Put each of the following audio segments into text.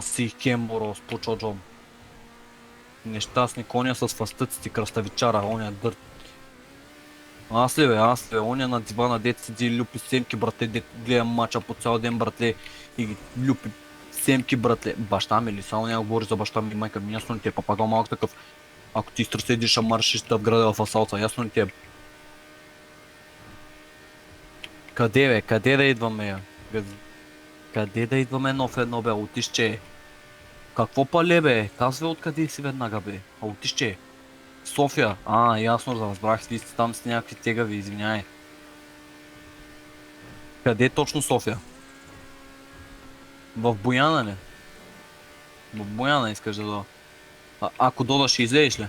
Си Кемборос по Чоджом. Нещастни коня с фастъците, кръставичара, оня дърт. Аз ли бе, оня на дивана, дет седи и люпи семки, братле, дет гледам мача по цял ден, братле, и ги люпи семки, братле. Баща ми ли? Само няма говори за баща ми и майка ми, ясно ли ти е, папагал малък такъв. Ако ти изтърседиш маршиш в града в Асалца, ясно ли ти е? Къде бе? Къде да идваме, я? Къде да идваме нов едно, бе? Отишче. Какво пале, бе? Казвай откъде си веднага, бе. Отишче. София. Ясно, разбрах, ви сте там с някакви тегави, извиняй. Къде е точно София? В Бояна ли? В Бояна искаш да дойда. Ако дода, ще излезеш ли?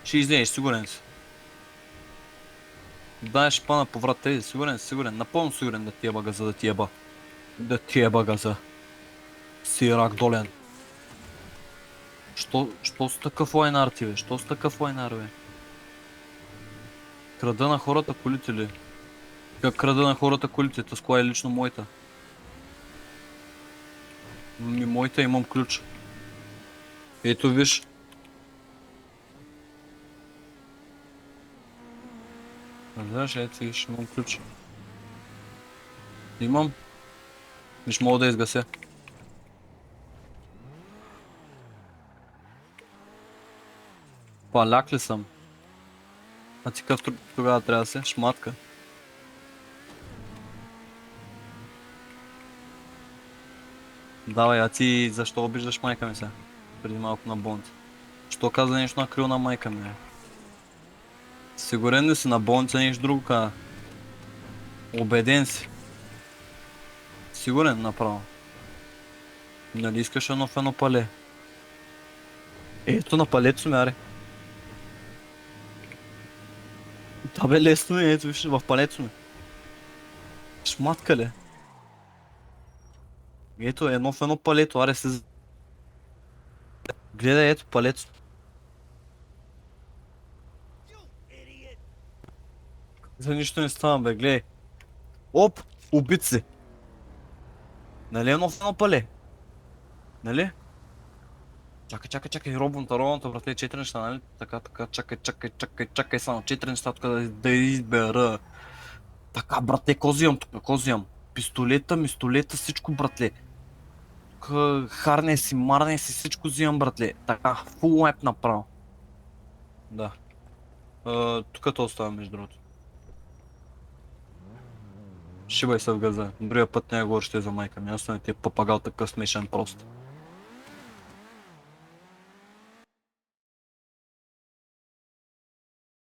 Ще излезеш, сигурен си. Дай ще пана по врата, сигурен, сигурен. Напълно сигурен да ти еба газа, да ти еба. Да ти еба газа. Сирак долен. Що с такъв лайнар ти, бе? Що с такъв лайнар, бе? Крада на хората колите ли? Как крада на хората колите? Та с коя е лично моята? Моята имам ключ. Ето виж. Знаеш, ето виж, имам ключ. Имам. Виж, мога да изгася. Паляк ли съм? А ти какъв тогава трябва да се? Шматка. Давай, а ти защо обиждаш майка ми сега? Преди малко на болница. Що каза нещо на крил на майка ми, бе? Сигурен ли си на болница нещо друго каза? Убеден си. Сигурен направо. Нали искаш едно в едно пале? Ето на палето сме, аре. Да бе, лесно е, ето виж, в палето сме. Шматка ли? Ето едно в едно палето, аре се... Гледай, ето палето. За нищо не става, бе, гледай. Оп! Убит си! Нали едно в едно пале? Нали? Чакай, робонта, братле, 4 неща, нали? Така, чакай, само 4 неща тук да избера. Така, братле, кози имам тук, кози имам. Мистолета, всичко, братле. Тук харне си, марне си, всичко взимам, братле. Така, фул лайп направо. Да. Тук то остава, между другото. Шибай се в газа. Другия път не говори ще е за майка ми. Ясно е ти е папагал такъв смешен просто.